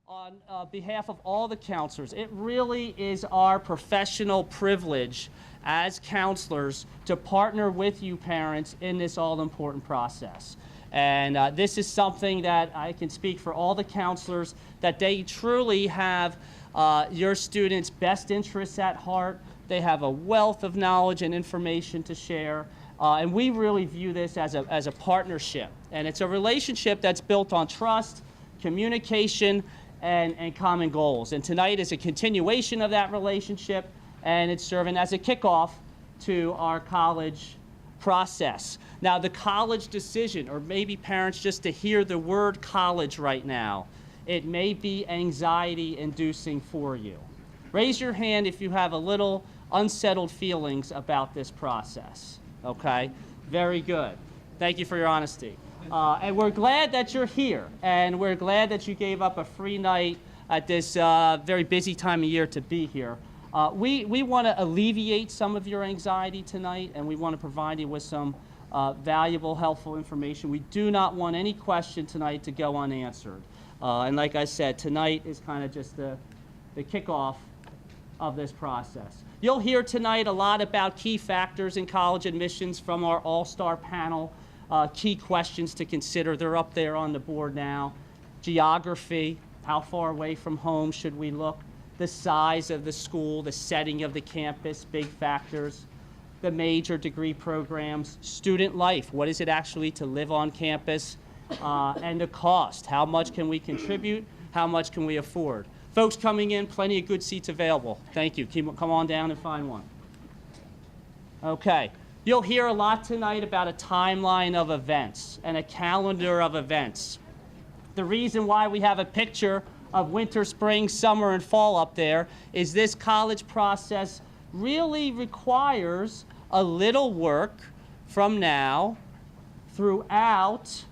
on behalf of all the counselors, it really is our professional privilege as counselors to partner with you parents in this all-important process. And this is something that I can speak for all the counselors, that they truly have your students' best interests at heart. They have a wealth of knowledge and information to share. And we really view this as a partnership. And it's a relationship that's built on trust, communication, and common goals. And tonight is a continuation of that relationship, and it's serving as a kickoff to our college process. Now, the college decision, or maybe parents just to hear the word college right now, it may be anxiety-inducing for you. Raise your hand if you have a little unsettled feelings about this process, okay? Very good. Thank you for your honesty. And we're glad that you're here, and we're glad that you gave up a free night at this very busy time of year to be here. We want to alleviate some of your anxiety tonight, and we want to provide you with some valuable, helpful information. We do not want any question tonight to go unanswered. And like I said, tonight is kind of just the kickoff of this process. You'll hear tonight a lot about key factors in college admissions from our all-star panel. Key questions to consider. They're up there on the board now. Geography, how far away from home should we look? The size of the school, the setting of the campus, big factors. The major degree programs, student life, what is it actually to live on campus? And the cost, how much can we contribute? How much can we afford? Folks coming in, plenty of good seats available. Thank you. Come on down and find one. Okay. You'll hear a lot tonight about a timeline of events and a calendar of events. The reason why we have a picture of winter, spring, summer, and fall up there is this college process really requires a little work from now throughout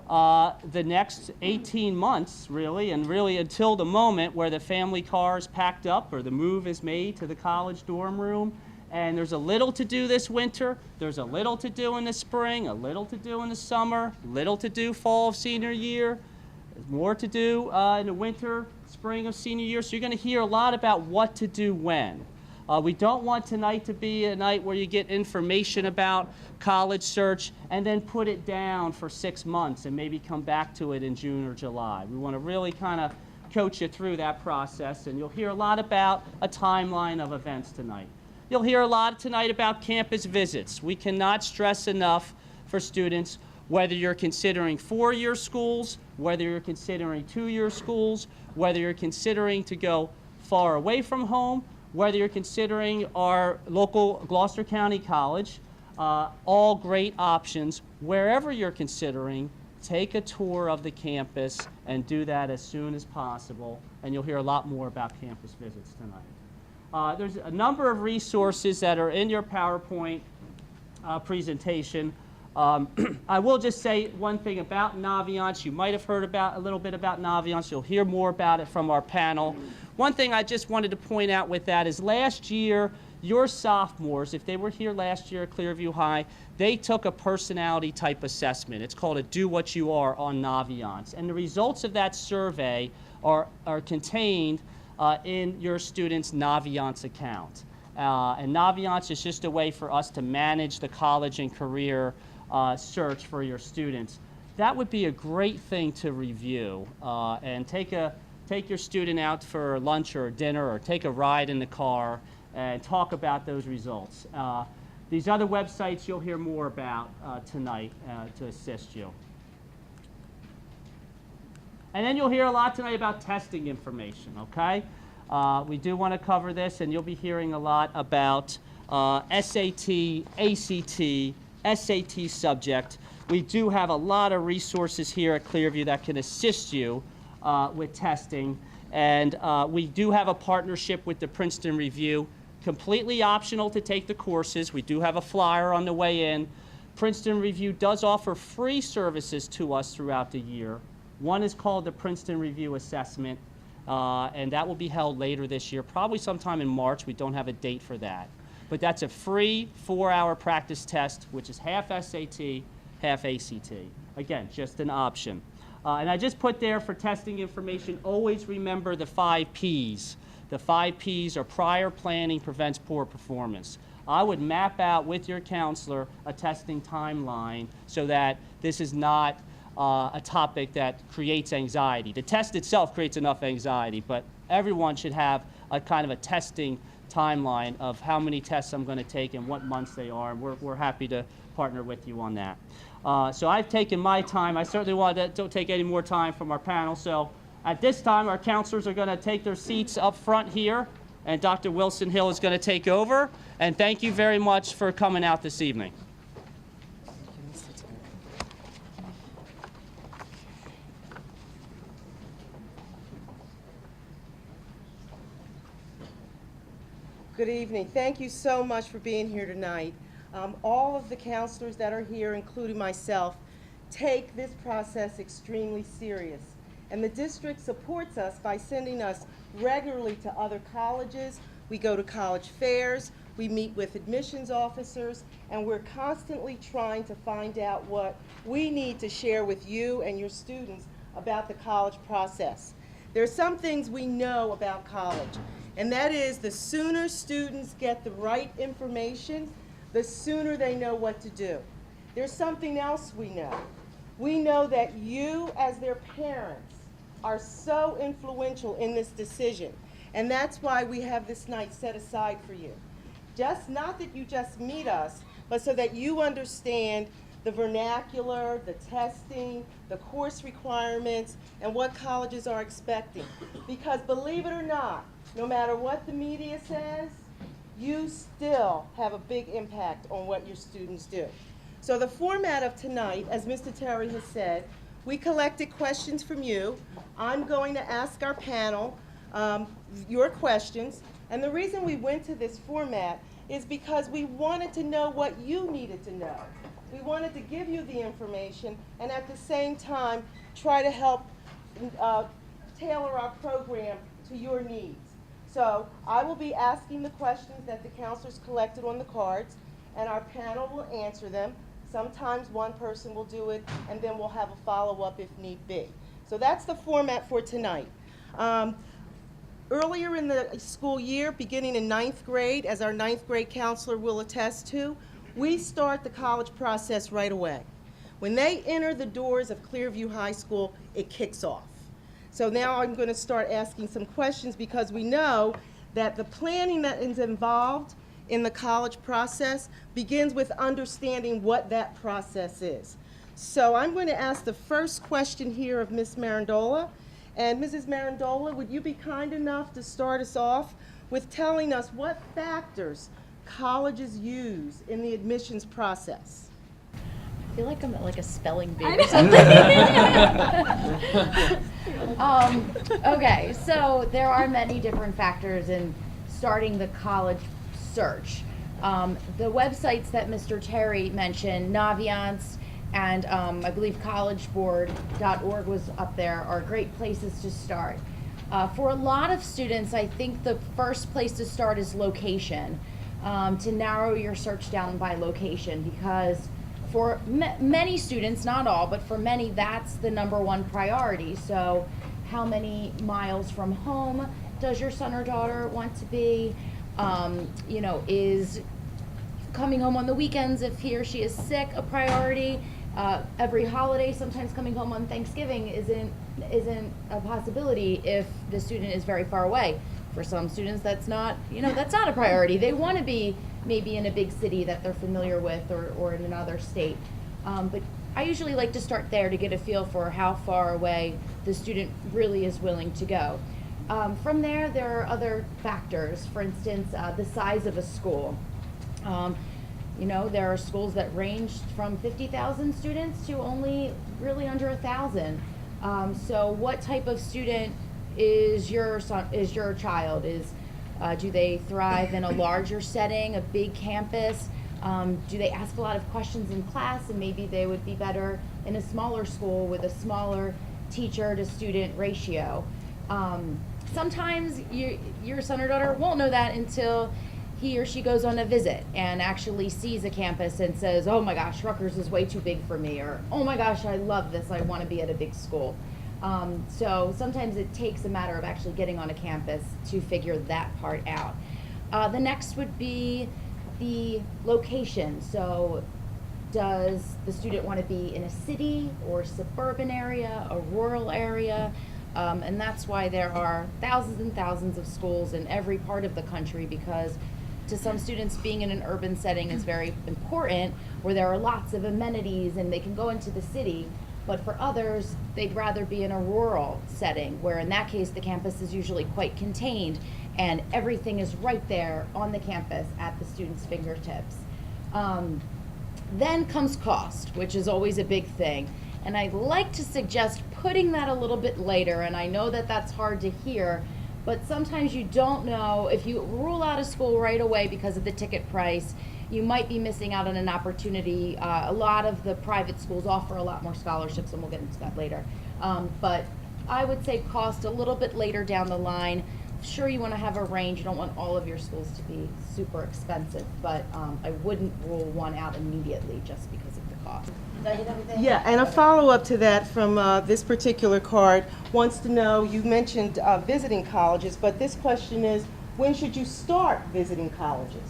the next 18 months, really, and really until the moment where the family car is packed up or the move is made to the college dorm room. And there's a little to do this winter, there's a little to do in the spring, a little to do in the summer, little to do fall of senior year, there's more to do in the winter, spring of senior year. So you're going to hear a lot about what to do when. We don't want tonight to be a night where you get information about college search and then put it down for 6 months and maybe come back to it in June or July. We want to really kind of coach you through that process, and you'll hear a lot about a timeline of events tonight. You'll hear a lot tonight about campus visits. We cannot stress enough for students, whether you're considering 4-year schools, whether you're considering 2-year schools, whether you're considering to go far away from home, whether you're considering our local Gloucester County College, all great options. Wherever you're considering, take a tour of the campus and do that as soon as possible, and you'll hear a lot more about campus visits tonight. There's a number of resources that are in your PowerPoint presentation. I will just say one thing about Naviance. You might have heard a little bit about Naviance. You'll hear more about it from our panel. One thing I just wanted to point out with that is last year, your sophomores, if they were here last year at Clearview High, they took a personality type assessment. It's called a Do What You Are on Naviance. And the results of that survey are contained in your student's Naviance account. And Naviance is just a way for us to manage the college and career search for your students. That would be a great thing to review and take your student out for lunch or dinner or take a ride in the car and talk about those results. These other websites you'll hear more about tonight to assist you. And then you'll hear a lot tonight about testing information, okay? We do want to cover this, and you'll be hearing a lot about SAT, ACT, SAT subject. We do have a lot of resources here at Clearview that can assist you with testing. And we do have a partnership with the Princeton Review. Completely optional to take the courses. We do have a flyer on the way in. Princeton Review does offer free services to us throughout the year. One is called the Princeton Review Assessment, and that will be held later this year, probably sometime in March. We don't have a date for that. But that's a free 4-hour practice test, which is half SAT, half ACT. Again, just an option. And I just put there for testing information, always remember the 5 Ps. The 5 Ps are prior planning prevents poor performance. I would map out with your counselor a testing timeline so that this is not a topic that creates anxiety. The test itself creates enough anxiety, but everyone should have a kind of a testing timeline of how many tests I'm going to take and what months they are, and we're happy to partner with you on that. So I've taken my time. I certainly don't take any more time from our panel. So at this time, our counselors are going to take their seats up front here, and Dr. Wilson Hill is going to take over. And thank you very much for coming out this evening. Good evening. Thank you so much for being here tonight. All of the counselors that are here, including myself, take this process extremely serious. And the district supports us by sending us regularly to other colleges. We go to college fairs, we meet with admissions officers, and we're constantly trying to find out what we need to share with you and your students about the college process. There are some things we know about college, and that is the sooner students get the right information, the sooner they know what to do. There's something else we know. We know that you, as their parents, are so influential in this decision, and that's why we have this night set aside for you. Just not that you just meet us, but so that you understand the vernacular, the testing, the course requirements, and what colleges are expecting. Because believe it or not, no matter what the media says, you still have a big impact on what your students do. So the format of tonight, as Mr. Terry has said, we collected questions from you. I'm going to ask our panel your questions. And the reason we went to this format is because we wanted to know what you needed to know. We wanted to give you the information and at the same time try to help tailor our program to your needs. So I will be asking the questions that the counselors collected on the cards, and our panel will answer them. Sometimes one person will do it, and then we'll have a follow-up if need be. So that's the format for tonight. Earlier in the school year, beginning in 9th grade, as our 9th grade counselor will attest to, we start the college process right away. When they enter the doors of Clearview High School, it kicks off. So now I'm going to start asking some questions because we know that the planning that is involved in the college process begins with understanding what that process is. So I'm going to ask the first question here of Ms. Marandola. And Mrs. Marandola, would you be kind enough to start us off with telling us what factors colleges use in the admissions process? I feel like I'm at like a spelling bee or something. Okay, so there are many different factors in starting the college search. The websites that Mr. Terry mentioned, Naviance and I believe collegeboard.org was up there, are great places to start. For a lot of students, I think the first place to start is location, to narrow your search down by location, because for many students, not all, but for many, that's the #1 priority. So how many miles from home does your son or daughter want to be? You know, is coming home on the weekends if he or she is sick a priority? Every holiday, sometimes coming home on Thanksgiving isn't a possibility if the student is very far away. For some students, that's not a priority. They want to be maybe in a big city that they're familiar with, or in another state. But I usually like to start there to get a feel for how far away the student really is willing to go. From there are other factors. For instance, the size of a school. You know, there are schools that range from 50,000 students to only really under 1,000. So what type of student is your child? Do they thrive in a larger setting, a big campus? Do they ask a lot of questions in class, and maybe they would be better in a smaller school with a smaller teacher to student ratio? Sometimes your son or daughter won't know that until he or she goes on a visit and actually sees a campus and says, oh my gosh, Rutgers is way too big for me, or oh my gosh, I love this, I want to be at a big school. So sometimes it takes a matter of actually getting on a campus to figure that part out. The next would be the location. So does the student want to be in a city or suburban area, a rural area? And that's why there are thousands and thousands of schools in every part of the country, because to some students being in an urban setting is very important, where there are lots of amenities and they can go into the city. But for others, they'd rather be in a rural setting, where in that case the campus is usually quite contained and everything is right there on the campus at the student's fingertips. Then comes cost, which is always a big thing. And I'd like to suggest putting that a little bit later, and I know that that's hard to hear, but sometimes you don't know, if you rule out a school right away because of the ticket price, you might be missing out on an opportunity. A lot of the private schools offer a lot more scholarships, and we'll get into that later. But I would say cost a little bit later down the line. Sure, you want to have a range. You don't want all of your schools to be super expensive, but I wouldn't rule one out immediately just because of the cost. Did I hit everything? Yeah, and a follow-up to that from this particular card wants to know, you mentioned visiting colleges, but this question is, when should you start visiting colleges?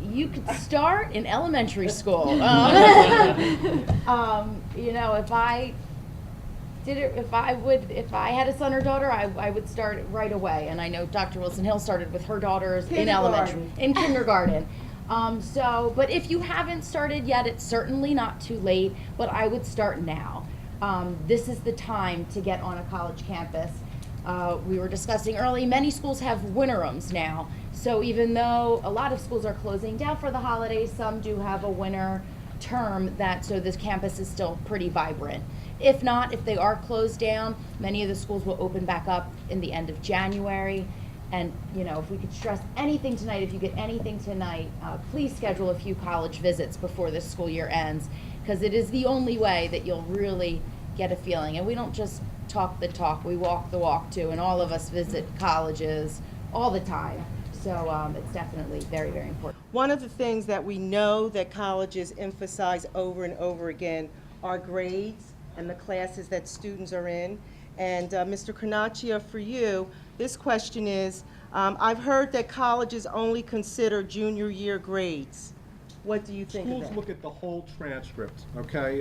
You could start in elementary school. You know, if I had a son or daughter, I would start right away. And I know Dr. Wilson Hill started with her daughters in elementary, in kindergarten. But if you haven't started yet, it's certainly not too late, but I would start now. This is the time to get on a college campus. We were discussing early, many schools have winterrooms now. So even though a lot of schools are closing down for the holidays, some do have a winter term so this campus is still pretty vibrant. If not, if they are closed down, many of the schools will open back up in the end of January. And, you know, if we could stress anything tonight, if you get anything tonight, please schedule a few college visits before this school year ends, because it is the only way that you'll really get a feeling. And we don't just talk the talk, we walk the walk too, and all of us visit colleges all the time. So it's definitely very, very important. One of the things that we know that colleges emphasize over and over again are grades and the classes that students are in. And Mr. Carnacchia, for you, this question is, I've heard that colleges only consider junior year grades. What do you think of Schools that? look at the whole transcript, okay?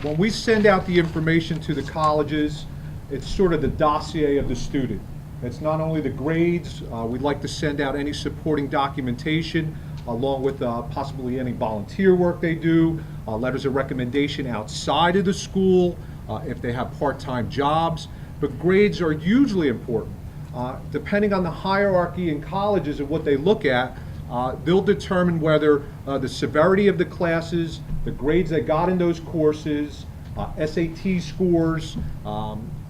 When we send out the information to the colleges, it's sort of the dossier of the student. It's not only the grades, we'd like to send out any supporting documentation, along with possibly any volunteer work they do, letters of recommendation outside of the school, if they have part-time jobs. But grades are hugely important. Depending on the hierarchy in colleges and what they look at, they'll determine whether the severity of the classes, the grades they got in those courses, SAT scores,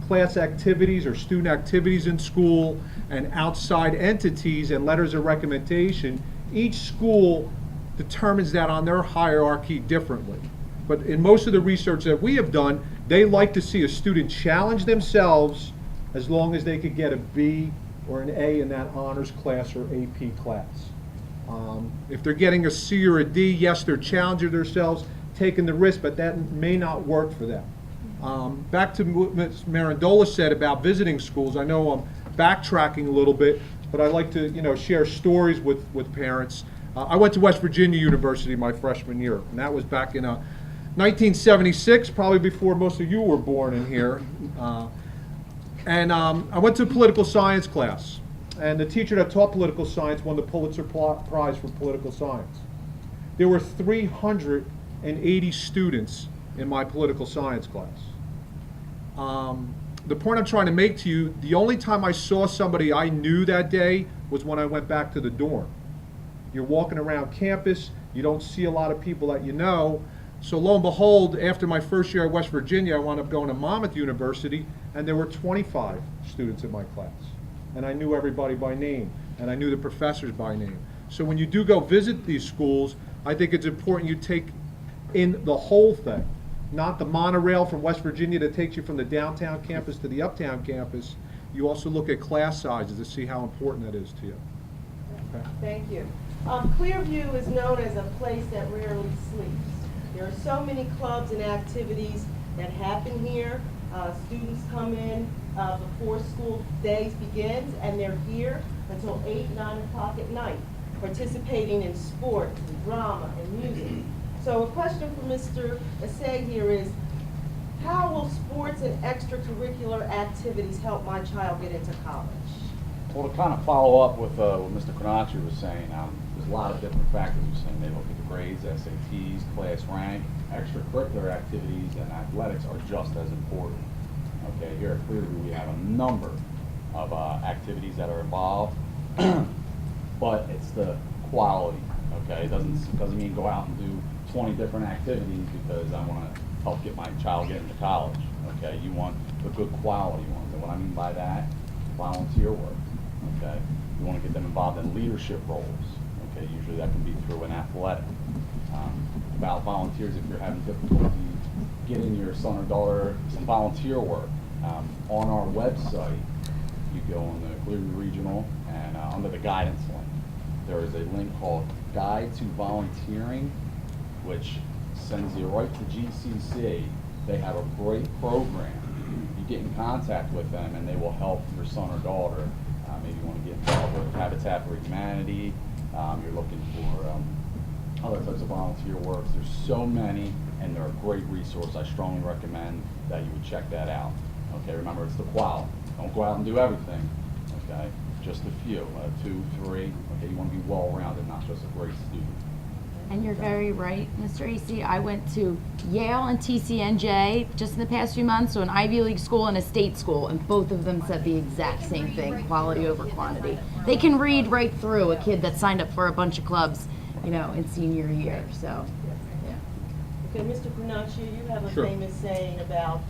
class activities or student activities in school, and outside entities and letters of recommendation. Each school determines that on their hierarchy differently. But in most of the research that we have done, they like to see a student challenge themselves as long as they could get a B or an A in that honors class or AP class. If they're getting a C or a D, yes, they're challenging themselves, taking the risk, but that may not work for them. Back to what Ms. Marandola said about visiting schools, I know I'm backtracking a little bit, but I like to share stories with parents. I went to West Virginia University my freshman year, and that was back in 1976, probably before most of you were born in here. And I went to a political science class, and the teacher that taught political science won the Pulitzer Prize for political science. There were 380 students in my political science class. The point I'm trying to make to you, the only time I saw somebody I knew that day was when I went back to the dorm. You're walking around campus, you don't see a lot of people that you know. So lo and behold, after my first year at West Virginia, I wound up going to Monmouth University, and there were 25 students in my class. And I knew everybody by name, and I knew the professors by name. So when you do go visit these schools, I think it's important you take in the whole thing, not the monorail from West Virginia that takes you from the downtown campus to the uptown campus. You also look at class sizes to see how important that is to you. Okay. Thank you. Clearview is known as a place that rarely sleeps. There are so many clubs and activities that happen here. Students come in before school days begins, and they're here until 8, 9 o'clock at night, participating in sports, and drama, and music. So a question for Mr. Asay here is, how will sports and extracurricular activities help my child get into college? Well, to kind of follow up with what Mr. Konatri was saying, there's a lot of different factors. You're saying they look at the grades, SATs, class rank, extracurricular activities, and athletics are just as important. Okay, here at Clearview we have a number of activities that are involved, but it's the quality. Okay, it doesn't mean go out and do 20 different activities because I want to help get my child get into college. Okay, you want the good quality ones, and what I mean by that, volunteer work. Okay, you want to get them involved in leadership roles. Okay, usually that can be through an athletic. About volunteers, if you're having difficulty getting your son or daughter some volunteer work, on our website, you go on the Clearview Regional and under the guidance link, there is a link called Guide to Volunteering, which sends you right to GCC. They have a great program. You get in contact with them and they will help your son or daughter. Maybe you want to get involved with Habitat for Humanity. You're looking for other types of volunteer work. There's so many, and they're a great resource. I strongly recommend that you would check that out. Okay, remember, it's the quality. Don't go out and do everything. Okay, just a few, 2, 3. Okay, you want to be well-rounded, not just a great student. And you're very right, Mr. AC. I went to Yale and TCNJ just in the past few months, so an Ivy League school and a state school, and both of them said the exact same thing, quality over quantity. They can read right through a kid that signed up for a bunch of clubs, you know, in senior year, so, yeah. Okay, Mr. Pranacci, you have a Sure. famous saying about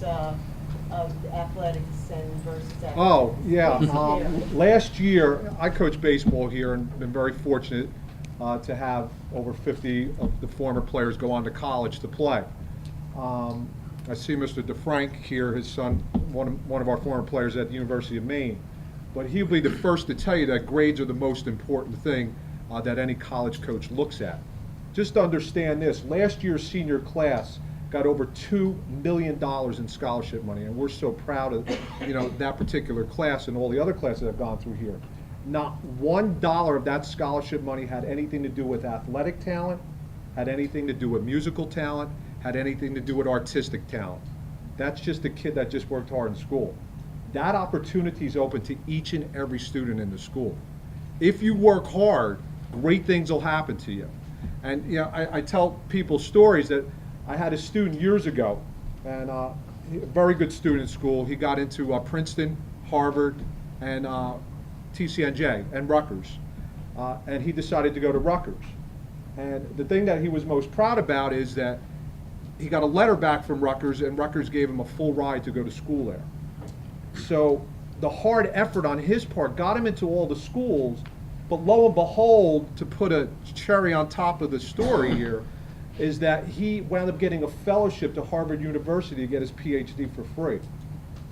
athletics and versus athletics. Oh, yeah. Yeah. Last year, I coached baseball here and been very fortunate to have over 50 of the former players go on to college to play. I see Mr. DeFrank here, his son, one of our former players at the University of Maine. But he'll be the first to tell you that grades are the most important thing that any college coach looks at. Just to understand this, last year's senior class got over $2 million in scholarship money, and we're so proud of that particular class and all the other classes that have gone through here. Not $1 of that scholarship money had anything to do with athletic talent, had anything to do with musical talent, had anything to do with artistic talent. That's just a kid that just worked hard in school. That opportunity is open to each and every student in the school. If you work hard, great things will happen to you. And I tell people stories that I had a student years ago, and a very good student in school. He got into Princeton, Harvard, and TCNJ and Rutgers, and he decided to go to Rutgers. And the thing that he was most proud about is that he got a letter back from Rutgers, and Rutgers gave him a full ride to go to school there. So the hard effort on his part got him into all the schools, but lo and behold, to put a cherry on top of the story here, is that he wound up getting a fellowship to Harvard University to get his PhD for free.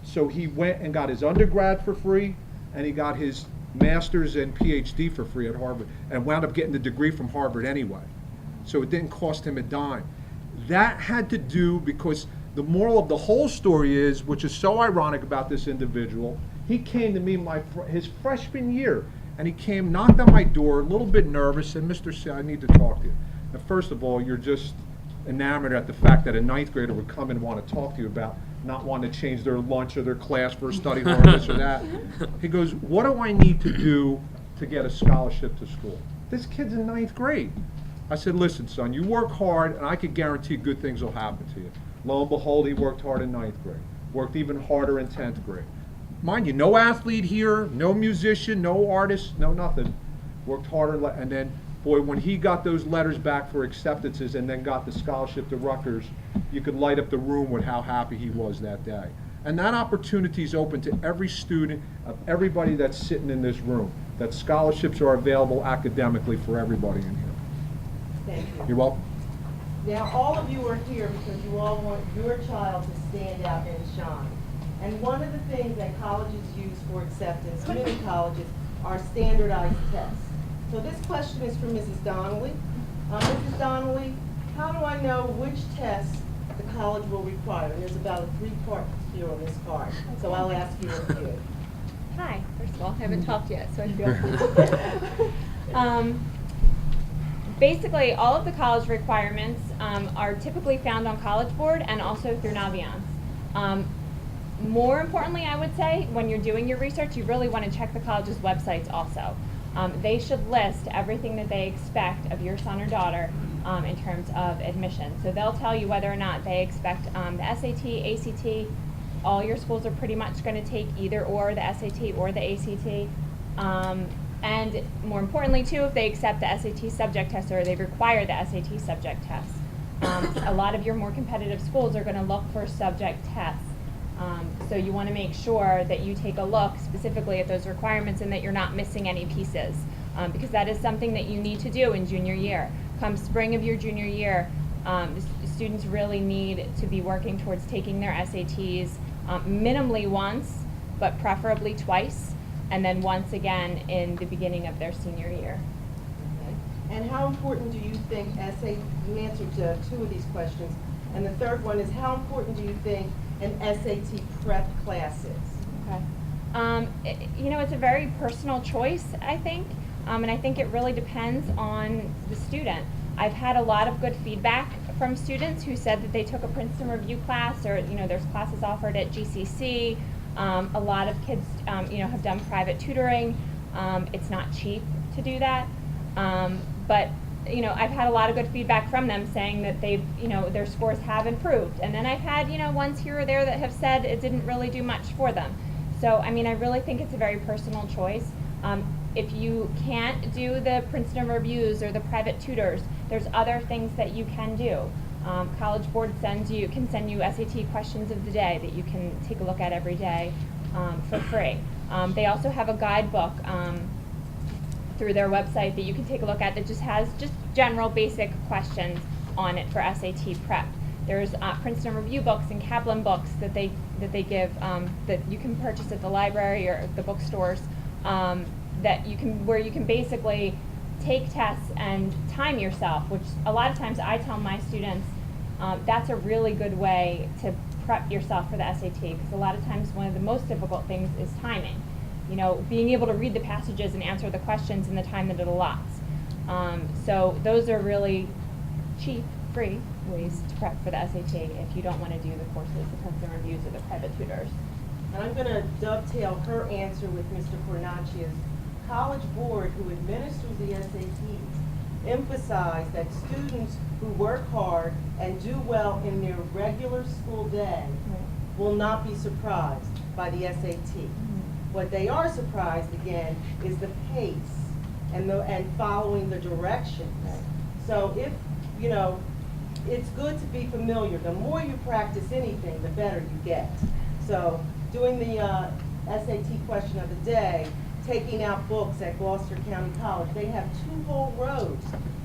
So he went and got his undergrad for free, and he got his master's and PhD for free at Harvard, and wound up getting the degree from Harvard anyway. So it didn't cost him a dime. That had to do because the moral of the whole story is, which is so ironic about this individual, he came to me his freshman year, and he came, knocked on my door, a little bit nervous, said, "Mr. C, I need to talk to you." Now, first of all, you're just enamored at the fact that a ninth grader would come and want to talk to you about not wanting to change their lunch or their class for a study hall or this or that. He goes, "What do I need to do to get a scholarship to school?" This kid's in ninth grade. I said, "Listen, son, you work hard, and I can guarantee good things will happen to you." Lo and behold, he worked hard in ninth grade, worked even harder in 10th grade. Mind you, no athlete here, no musician, no artist, no nothing. Worked harder, and then, boy, when he got those letters back for acceptances and then got the scholarship to Rutgers, you could light up the room with how happy he was that day. And that opportunity is open to every student, of everybody that's sitting in this room, that scholarships are available academically for everybody in here. Thank you. You're welcome. Now, all of you are here because you all want your child to stand out and shine. And one of the things that colleges use for acceptance, many colleges, are standardized tests. So this question is from Mrs. Donnelly. Mrs. Donnelly, how do I know which tests the college will require? And there's about a 3-part here on this card, so I'll ask you a few. Hi, first of all, I haven't talked yet, so I feel. Basically, all of the college requirements are typically found on College Board and also through Naviance. More importantly, I would say, when you're doing your research, you really want to check the college's websites also. They should list everything that they expect of your son or daughter in terms of admission. So they'll tell you whether or not they expect the SAT, ACT. All your schools are pretty much going to take either or, the SAT or the ACT. And more importantly, too, if they accept the SAT subject test or they require the SAT subject test. A lot of your more competitive schools are going to look for subject tests. So you want to make sure that you take a look specifically at those requirements and that you're not missing any pieces, because that is something that you need to do in junior year. Come spring of your junior year, the students really need to be working towards taking their SATs minimally once, but preferably twice, and then once again in the beginning of their senior year. And how important do you think you answered 2 of these questions, and the third one is how important do you think an SAT prep class is? Okay. You know, it's a very personal choice, I think, and I think it really depends on the student. I've had a lot of good feedback from students who said that they took a Princeton Review class, or you know, there's classes offered at GCC. A lot of kids, you know, have done private tutoring. It's not cheap to do that, but you know, I've had a lot of good feedback from them saying that they've, you know, their scores have improved. And then I've had, you know, ones here or there that have said it didn't really do much for them. So, I mean, I really think it's a very personal choice. If you can't do the Princeton Reviews or the private tutors, there's other things that you can do. College Board can send you SAT questions of the day that you can take a look at every day for free. They also have a guidebook through their website that you can take a look at that just has just general basic questions on it for SAT prep. There's Princeton Review books and Kaplan books that they give that you can purchase at the library or the bookstores where you can basically take tests and time yourself, which a lot of times I tell my students that's a really good way to prep yourself for the SAT, because a lot of times one of the most difficult things is timing. You know, being able to read the passages and answer the questions in the time that it allots. So those are really cheap, free ways to prep for the SAT if you don't want to do the courses, the Princeton Reviews, or the private tutors. And I'm going to dovetail her answer with Mr. Cornacchia's. College Board, who administers the SATs, emphasize that students who work hard and do well in their regular school day will not be surprised by the SAT. What they are surprised, again, is the pace and following the directions. So if, you know, it's good to be familiar. The more you practice anything, the better you get. So doing the SAT question of the day, taking out books at Gloucester County College, they have 2 whole rows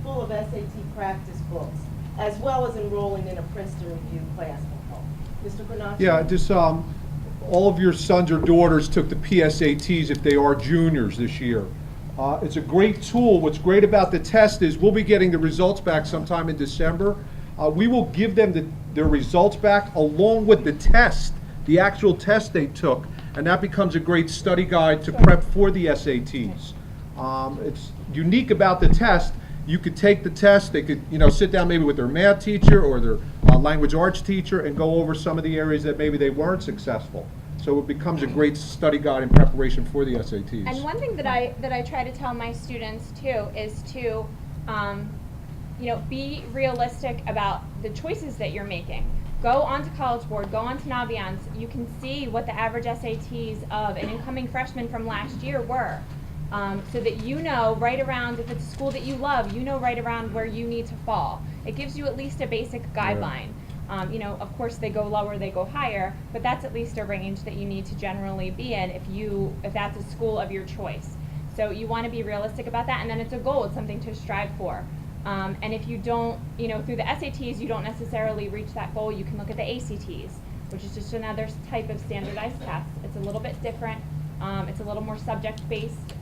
full of SAT practice books, as well as enrolling in a Princeton Review class. Mr. Cornacchia? Yeah, just all of your sons or daughters took the PSATs if they are juniors this year. It's a great tool. What's great about the test is we'll be getting the results back sometime in December. We will give them their results back along with the test, the actual test they took, and that becomes a great study guide to prep for the SATs. It's unique about the test. You could take the test, they could, you know, sit down maybe with their math teacher or their language arts teacher and go over some of the areas that maybe they weren't successful. So it becomes a great study guide in preparation for the SATs. And one thing that I try to tell my students too is to, you know, be realistic about the choices that you're making. Go onto College Board, go onto Naviance. You can see what the average SATs of an incoming freshman from last year were, so that you know right around, if it's a school that you love, you know right around where you need to fall. It gives you at least a basic guideline. You know, of course they go lower, they go higher, but that's at least a range that you need to generally be in if that's a school of your choice. So you want to be realistic about that, and then it's a goal, it's something to strive for. And if you don't, you know, through the SATs, you don't necessarily reach that goal, you can look at the ACTs, which is just another type of standardized test. It's a little bit different. It's a little more subject-based,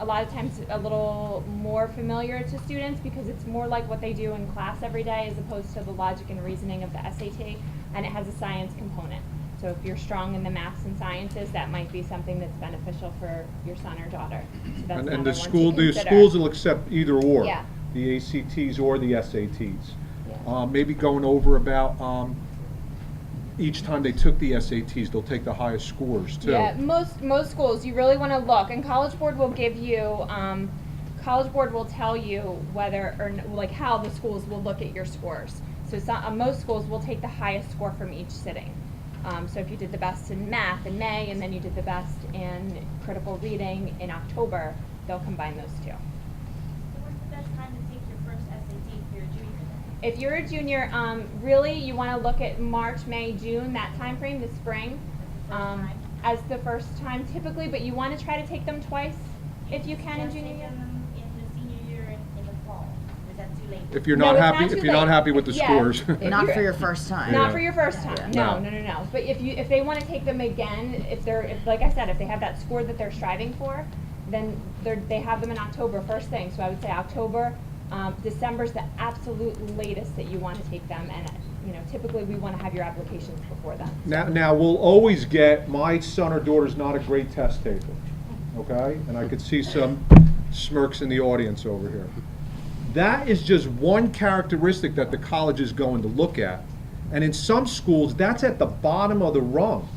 a lot of times a little more familiar to students because it's more like what they do in class every day as opposed to the logic and reasoning of the SAT, and it has a science component. So if you're strong in the maths and sciences, that might be something that's beneficial for your son or daughter. So that's And another the one to consider. schools will accept either or. Yeah. The ACTs or the SATs. Yeah. Maybe going over about, each time they took the SATs, they'll take the highest scores too. Yeah, most schools, you really want to look, and College Board will give you, College Board will tell you whether, or like how the schools will look at your scores. So most schools will take the highest score from each sitting. So if you did the best in math in May, and then you did the best in critical reading in October, they'll combine those two. So what's the best time to take your first SAT if you're a junior then? If you're a junior, really you want to look at March, May, June, that time frame, the spring, as the first time typically, but you want to try to take them twice if you can in junior year. Them in the senior year in the fall. Is that too late? If you're No, not it's happy, not if too you're not late. happy with the Yeah. scores. Not for your first time. Not Yeah. for your first time. Yeah. No. But if they want to take them again, if like I said, if they have that score that they're striving for, then they have them in October first thing. So I would say October, December's the absolute latest that you want to take them, and typically we want to have your applications before then. Now, we'll always get, my son or daughter's not a great test taker, okay? And I could see some smirks in the audience over here. That is just one characteristic that the college is going to look at. And in some schools, that's at the bottom of the rung.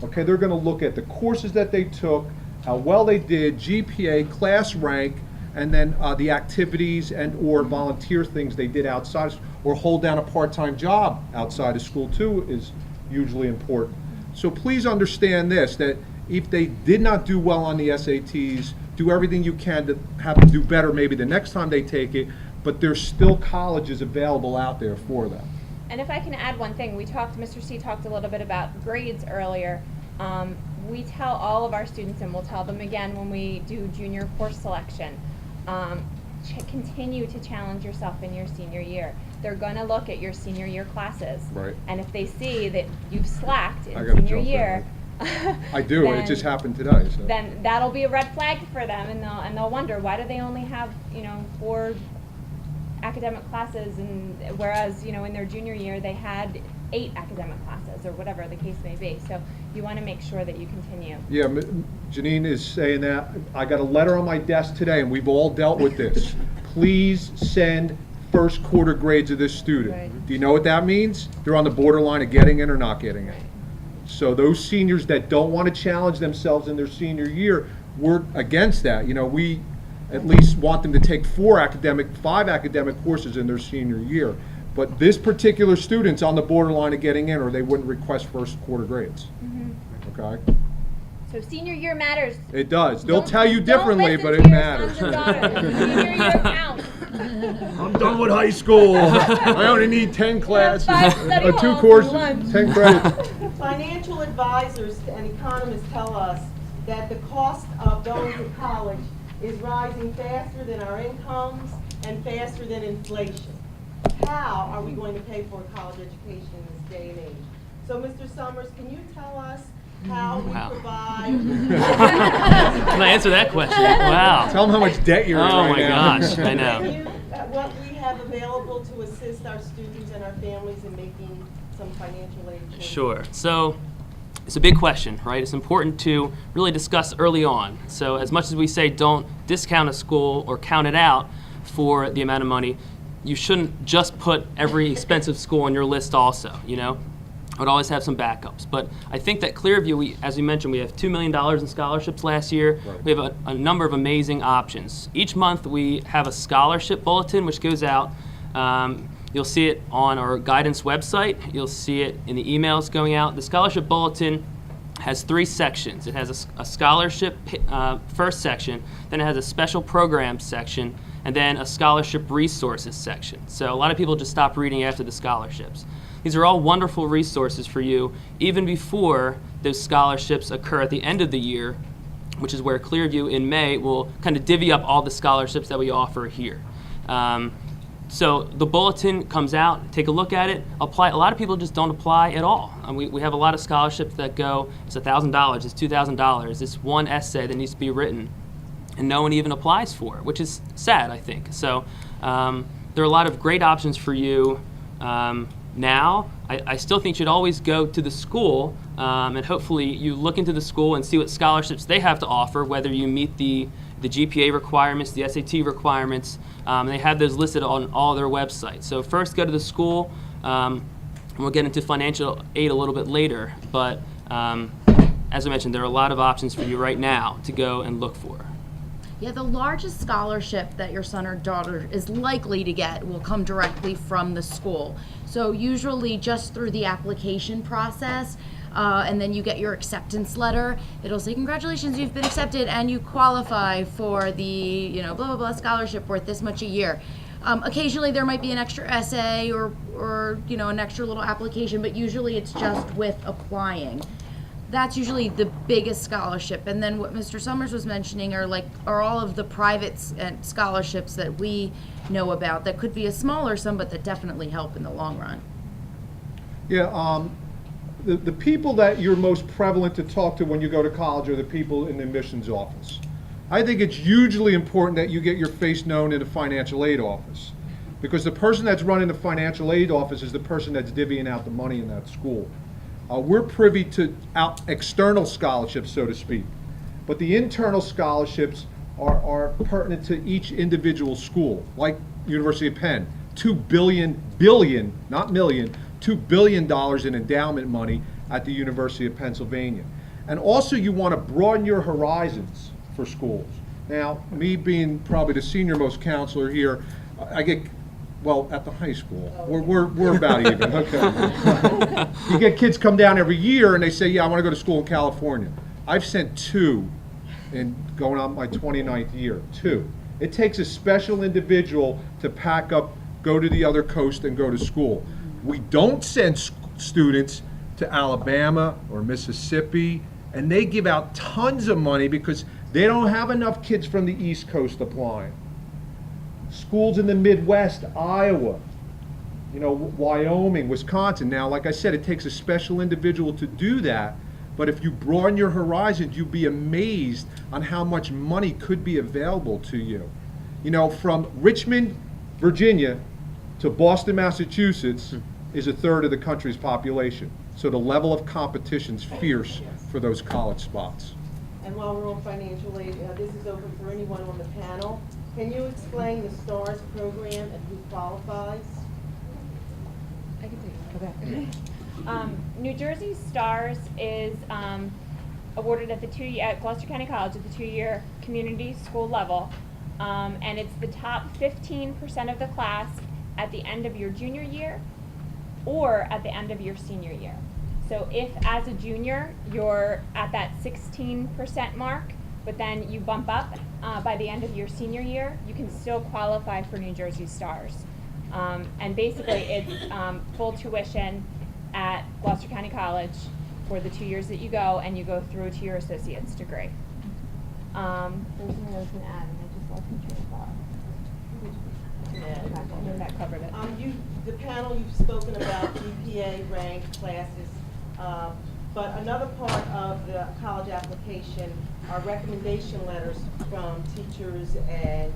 Okay, they're gonna look at the courses that they took, how well they did, GPA, class rank, and then the activities and/or volunteer things they did outside, or hold down a part-time job outside of school too is usually important. So please understand this, that if they did not do well on the SATs, do everything you can to have them do better maybe the next time they take it, but there's still colleges available out there for them. And if I can add one thing, Mr. C talked a little bit about grades earlier. We tell all of our students, and we'll tell them again when we do junior course selection, continue to challenge yourself in your senior year. They're gonna look at your senior year classes. Right. And if they see that you've slacked I in gotta senior jump year, I do, and it just happened today, so. then that'll be a red flag for them, and they'll wonder, why do they only have 4 academic classes, and whereas in their junior year they had 8 academic classes, or whatever the case may be. So you want to make sure that you continue. Yeah, Janine is saying that. I got a letter on my desk today, and we've all dealt with this. Please send first quarter grades of this student. Right. Do you know what that means? They're on the borderline of getting it or not getting it. So those seniors that don't want to challenge themselves in their senior year, we're against that. We at least want them to take 5 academic courses in their senior year. But this particular student's on the borderline of getting in, or they wouldn't request first quarter grades. Okay? So senior year matters. It does. They'll Don't- tell you don't differently, listen but to it your matters. sons and daughters. Senior year counts. I'm done with high school. I only need 10 classes, 5 study 2 halls courses, and lunch. 10 credits. Financial advisors and economists tell us that the cost of going to college is rising faster than our incomes and faster than inflation. How are we going to pay for a college education in this day and age? So, Mr. Summers, can you tell us how we Wow. provide? Can I answer that question? Wow. Tell them how much debt you're in Oh right my now. gosh, I Can know. you, what we have available to assist our students and our families in making some financial aid choices? Sure. So it's a big question, right? It's important to really discuss early on. So as much as we say don't discount a school or count it out for the amount of money, you shouldn't just put every expensive school on your list also, I would always have some backups. But I think that Clearview, as we mentioned, we have $2 million in scholarships last year. Right. We have a number of amazing options. Each month we have a scholarship bulletin which goes out. You'll see it on our guidance website. You'll see it in the emails going out. The scholarship bulletin has 3 sections. It has a scholarship first section, then it has a special programs section, and then a scholarship resources section. So a lot of people just stop reading after the scholarships. These are all wonderful resources for you even before those scholarships occur at the end of the year, which is where Clearview in May will kind of divvy up all the scholarships that we offer here. So the bulletin comes out, take a look at it, apply. A lot of people just don't apply at all. We have a lot of scholarships that go, it's $1,000, it's $2,000, it's one essay that needs to be written. and no one even applies for it, which is sad, I think. So there are a lot of great options for you now. I still think you should always go to the school, and hopefully you look into the school and see what scholarships they have to offer, whether you meet the GPA requirements, the SAT requirements, and they have those listed on all their websites. So first go to the school, and we'll get into financial aid a little bit later, but as I mentioned, there are a lot of options for you right now to go and look for. Yeah, the largest scholarship that your son or daughter is likely to get will come directly from the school. So usually just through the application process, and then you get your acceptance letter. It'll say, congratulations, you've been accepted and you qualify for the, blah, blah, blah scholarship worth this much a year. Occasionally there might be an extra essay or an extra little application, but usually it's just with applying. That's usually the biggest scholarship. And then what Mr. Summers was mentioning are all of the private scholarships that we know about that could be a smaller sum, but that definitely help in the long run. Yeah, the people that you're most prevalent to talk to when you go to college are the people in the admissions office. I think it's hugely important that you get your face known in the financial aid office, because the person that's running the financial aid office is the person that's divvying out the money in that school. We're privy to external scholarships, so to speak, but the internal scholarships are pertinent to each individual school, like University of Penn, $2 billion, not million, $2 billion in endowment money at the University of Pennsylvania. And also you want to broaden your horizons for schools. Now, me being probably the senior most counselor here, I get, well, at the high school, we're about even, okay. You get kids come down every year and they say, yeah, I want to go to school in California. I've sent 2 in going on my 29th year, 2. It takes a special individual to pack up, go to the other coast and go to school. We don't send students to Alabama or Mississippi, and they give out tons of money because they don't have enough kids from the East Coast applying. Schools in the Midwest, Iowa, Wyoming, Wisconsin. Now, like I said, it takes a special individual to do that, but if you broaden your horizons, you'd be amazed on how much money could be available to you. From Richmond, Virginia, to Boston, Massachusetts is a third of the country's population. So the level of competition is fierce for those college spots. And while we're on financial aid, this is open for anyone on the panel. Can you explain the STARS program and who qualifies? I can take it. Okay. New Jersey STARS is awarded at at Gloucester County College at the 2-year community school level, and it's the top 15% of the class at the end of your junior year or at the end of your senior year. So if as a junior you're at that 16% mark, but then you bump up by the end of your senior year, you can still qualify for New Jersey STARS. And basically it's full tuition at Gloucester County College for the 2 years that you go, and you go through to your associate's degree. There's something I was going to add, and I just lost my train of thought. I think that covered it. The panel, you've spoken about GPA ranked classes, but another part of the college application are recommendation letters from teachers and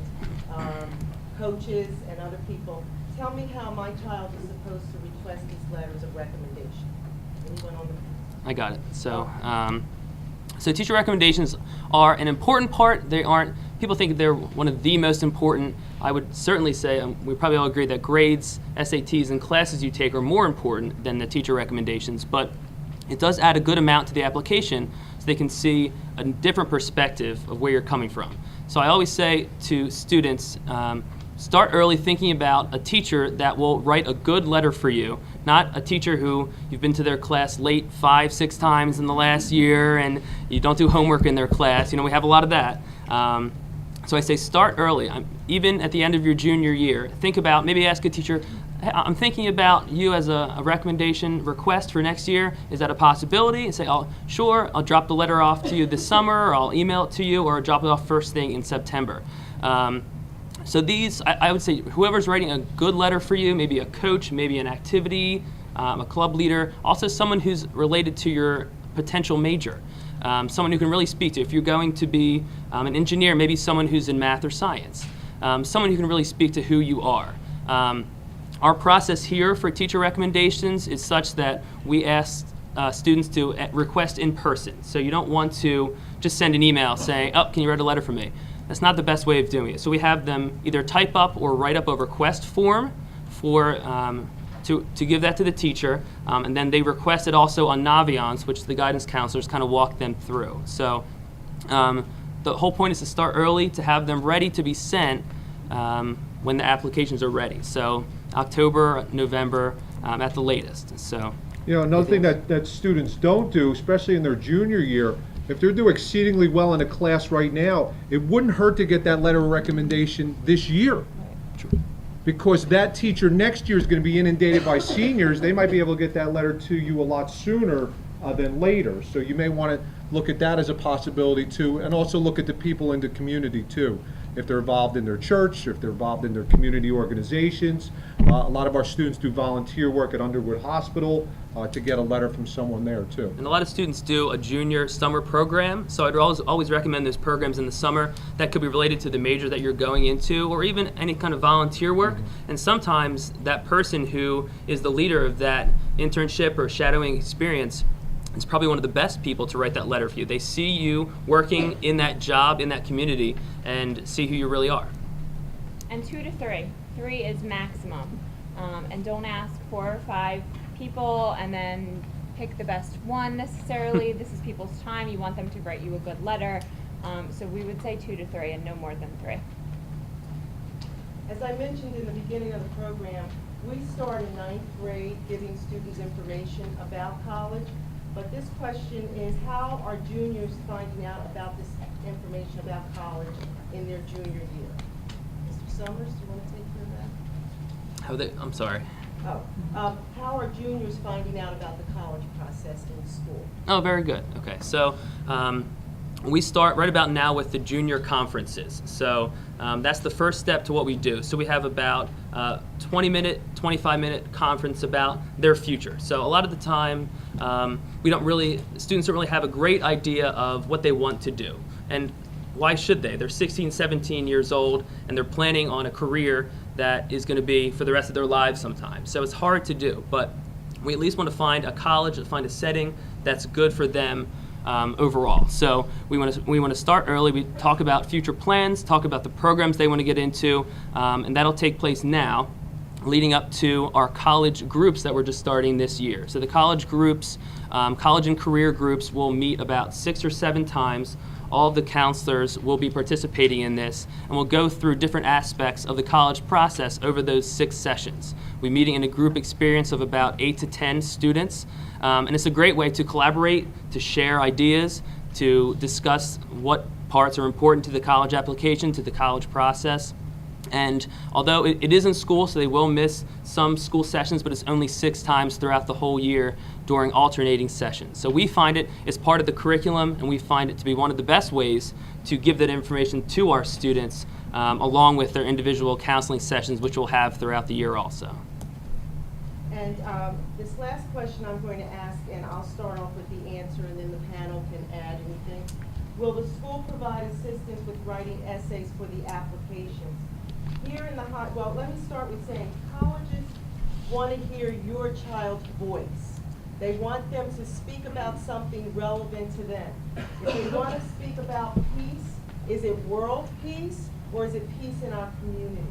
coaches and other people. Tell me how my child is supposed to request these letters of recommendation. Anyone on the I got it. So, so teacher recommendations are an important part. They aren't, people think they're one of the most important. I would certainly say, we probably all agree that grades, SATs, and classes you take are more important than the teacher recommendations, but it does add a good amount to the application so they can see a different perspective of where you're coming from. So I always say to students, start early thinking about a teacher that will write a good letter for you, not a teacher who you've been to their class late 5-6 times in the last year and you don't do homework in their class. We have a lot of that. So I say start early. Even at the end of your junior year, think about, maybe ask a teacher, hey, I'm thinking about you as a recommendation request for next year. Is that a possibility? And say, oh, sure, I'll drop the letter off to you this summer, or I'll email it to you, or drop it off first thing in September. So these, I would say, whoever's writing a good letter for you, maybe a coach, maybe an activity, a club leader, also someone who's related to your potential major. Someone who can really speak to, if you're going to be an engineer, maybe someone who's in math or science. Someone who can really speak to who you are. Our process here for teacher recommendations is such that we ask students to request in person. So you don't want to just send an email saying, oh, can you write a letter for me? That's not the best way of doing it. So we have them either type up or write up a request form for, to give that to the teacher, and then they request it also on Naviance, which the guidance counselors kind of walk them through. So the whole point is to start early, to have them ready to be sent when the applications are ready. So October, November at the latest. So. You know, another thing that students don't do, especially in their junior year, if they're doing exceedingly well in a class right now, it wouldn't hurt to get that letter of recommendation this year. Because that teacher next year is going to be inundated by seniors. They might be able to get that letter to you a lot sooner than later. So you may want to look at that as a possibility too, and also look at the people in the community too. If they're involved in their church, if they're involved in their community organizations. A lot of our students do volunteer work at Underwood Hospital to get a letter from someone there too. And a lot of students do a junior summer program, so I'd always recommend those programs in the summer that could be related to the major that you're going into, or even any kind of volunteer work. And sometimes that person who is the leader of that internship or shadowing experience is probably one of the best people to write that letter for you. They see you working in that job, in that community, and see who you really are. And 2 to 3. 3 is maximum. And don't ask 4 or 5 people and then pick the best one necessarily. This is people's time. You want them to write you a good letter. So we would say 2 to 3 and no more than 3. As I mentioned in the beginning of the program, we start in 9th grade giving students information about college. But this question is, how are juniors finding out about this information about college in their junior year? Mr. Summers, do you want to take care of that? I'm sorry. How are juniors finding out about the college process in school? Oh, very good. Okay, so we start right about now with the junior conferences. So that's the first step to what we do. So we have about 20-minute, 25-minute conference about their future. So a lot of the time, students don't really have a great idea of what they want to do. And why should they? They're 16, 17 years old, and they're planning on a career that is going to be for the rest of their lives sometimes. So it's hard to do, but we at least want to find a college, find a setting that's good for them overall. So we want to start early. We talk about future plans, talk about the programs they want to get into, and that'll take place now, leading up to our college groups that we're just starting this year. So the college groups, college and career groups will meet about 6 or 7 times. All of the counselors will be participating in this, and we'll go through different aspects of the college process over those 6 sessions. We're meeting in a group experience of about 8 to 10 students, and it's a great way to collaborate, to share ideas, to discuss what parts are important to the college application, to the college process. And although it is in school, so they will miss some school sessions, but it's only 6 times throughout the whole year during alternating sessions. So we find it as part of the curriculum, and we find it to be one of the best ways to give that information to our students, along with their individual counseling sessions, which we'll have throughout the year also. And this last question I'm going to ask, and I'll start off with the answer, and then the panel can add anything. Will the school provide assistance with writing essays for the applications? Here in the well, let me start with saying colleges want to hear your child's voice. They want them to speak about something relevant to them. If they want to speak about peace, is it world peace or is it peace in our community?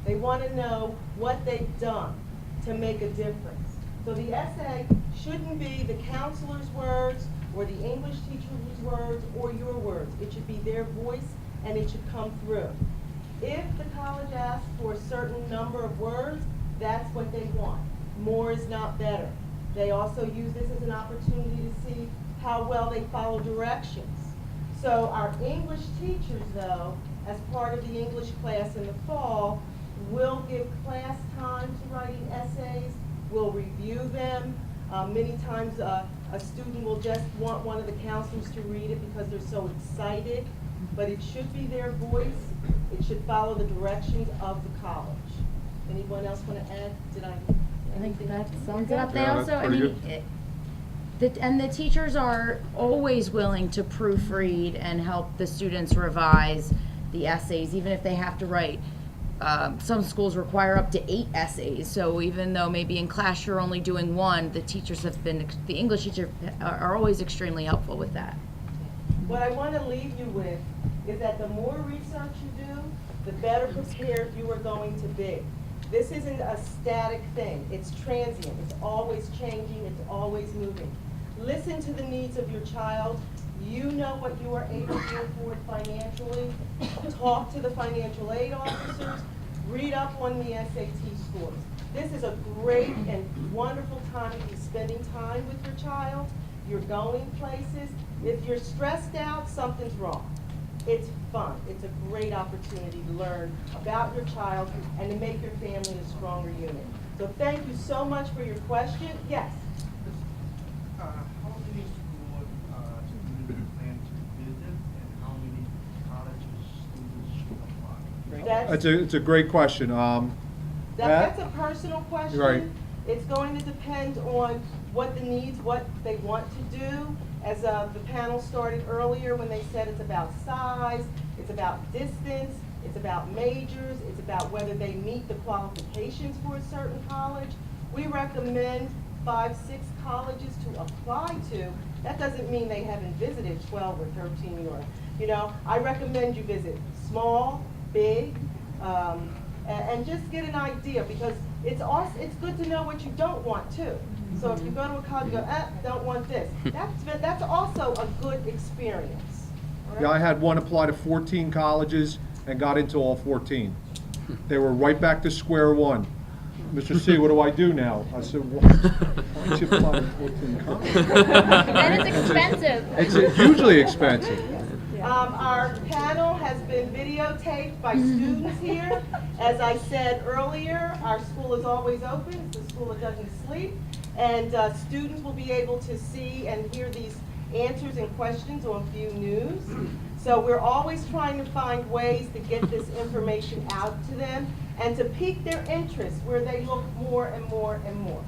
They want to know what they've done to make a difference. So the essay shouldn't be the counselor's words or the English teacher's words or your words. It should be their voice and it should come through. If the college asks for a certain number of words, that's what they want. More is not better. They also use this as an opportunity to see how well they follow directions. So our English teachers, though, as part of the English class in the fall, will give class time to writing essays, will review them. Many times a student will just want one of the counselors to read it because they're so excited, but it should be their voice. It should follow the directions of the college. Anyone else want to add? Did I I think anything? that sums it up. They Yeah, also, that's I pretty mean, good. And the teachers are always willing to proofread and help the students revise the essays, even if they have to write. Some schools require up to 8 essays, so even though maybe in class you're only doing 1, the teachers have been, the English teachers are always extremely helpful with that. What I want to leave you with is that the more research you do, the better prepared you are going to be. This isn't a static thing. It's transient. It's always changing. It's always moving. Listen to the needs of your child. You know what you are able to afford financially. Talk to the financial aid officers. Read up on the SAT scores. This is a great and wonderful time to be spending time with your child. You're going places. If you're stressed out, something's wrong. It's fun. It's a great opportunity to learn about your child and to make your family a stronger unit. So thank you so much for your question. Yes? How many schools do you plan to visit, and how many colleges students should apply? It's a great question. That's a personal question. Right. It's going to depend on what the needs, what they want to do. As the panel started earlier when they said it's about size, it's about distance, it's about majors, it's about whether they meet the qualifications for a certain college. We recommend 5, 6 colleges to apply to. That doesn't mean they haven't visited 12 or 13 or, you know, I recommend you visit small, big, and just get an idea, because it's good to know what you don't want too. So if you go to a college, you go, don't want this. That's also a good experience. All right? Yeah, I had one apply to 14 colleges and got into all 14. They were right back to square one. Mr. C, what do I do now? I said, why don't you apply to 14 colleges? Then it's expensive. It's hugely expensive. Our panel has been videotaped by students here. As I said earlier, our school is always open. It's the school that doesn't sleep. And students will be able to see and hear these answers and questions on View News. So we're always trying to find ways to get this information out to them and to pique their interest where they look more and more and more.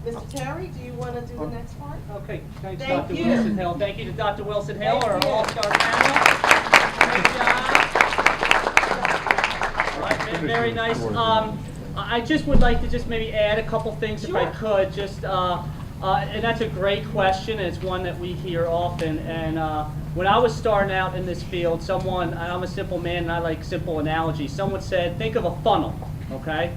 Mr. Terry, do you want to do the next part? Okay, thanks, Thank Dr. you. Wilson Hill. Thank you to Dr. Wilson Hill, Thank our you. all-star panel. Great job. All right, very nice. I just would like to just maybe add a couple things if I Sure. could. Just, and that's a great question, and it's one that we hear often. And when I was starting out in this field, someone, and I'm a simple man and I like simple analogies, someone said, think of a funnel, okay?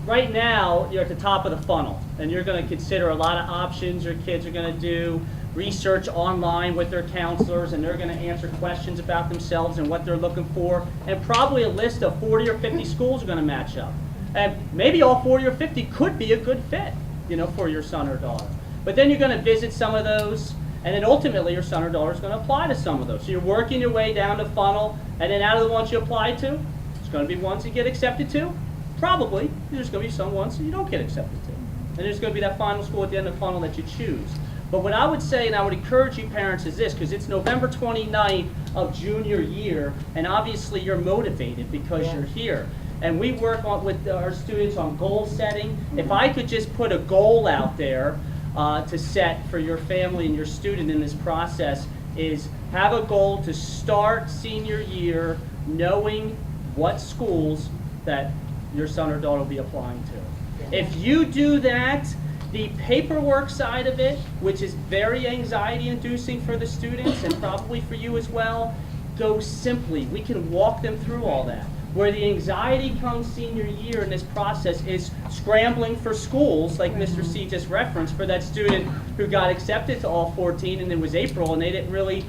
Right now, you're at the top of the funnel, and you're going to consider a lot of options. Your kids are going to do research online with their counselors, and they're going to answer questions about themselves and what they're looking for, and probably a list of 40 or 50 schools are going to match up. And maybe all 40 or 50 could be a good fit, you know, for your son or daughter. But then you're going to visit some of those, and then ultimately your son or daughter is going to apply to some of those. So you're working your way down the funnel, and then out of the ones you apply to, there's going to be ones you get accepted to. Probably, there's going to be some ones that you don't get accepted to. And there's going to be that final school at the end of the funnel that you choose. But what I would say, and I would encourage you parents, is this, because it's November 29th of junior year, and obviously you're motivated because you're here. And we work with our students on goal setting. If I could just put a goal out there to set for your family and your student in this process, is have a goal to start senior year knowing what schools that your son or daughter will be applying to. If you do that, the paperwork side of it, which is very anxiety inducing for the students and probably for you as well, goes simply. We can walk them through all that. Where the anxiety comes senior year in this process is scrambling for schools, like Mr. C just referenced, for that student who got accepted to all 14 and it was April and they didn't really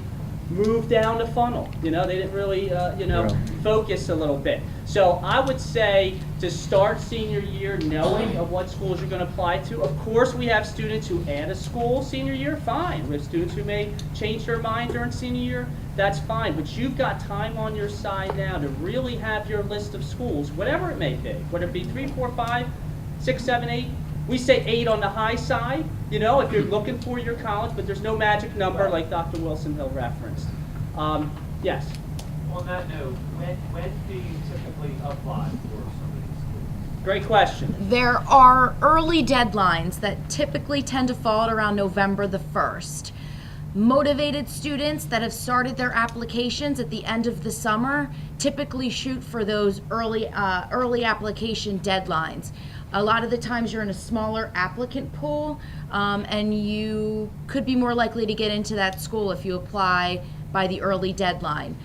move down the funnel. You know, they didn't really, focus a little bit. So I would say to start senior year knowing of what schools you're going to apply to. Of course, we have students who add a school senior year, fine. We have students who may change their mind during senior year, that's fine. But you've got time on your side now to really have your list of schools, whatever it may be, whether it be 3, 4, 5, 6, 7, 8. We say 8 on the high side, you know, if you're looking for your college, but there's no magic number like Dr. Wilson Hill referenced. Yes? On that note, when do you typically apply for some of these schools? Great question. There are early deadlines that typically tend to fall at around November the 1st. Motivated students that have started their applications at the end of the summer typically shoot for those early application deadlines. A lot of the times you're in a smaller applicant pool, and you could be more likely to get into that school if you apply by the early deadline.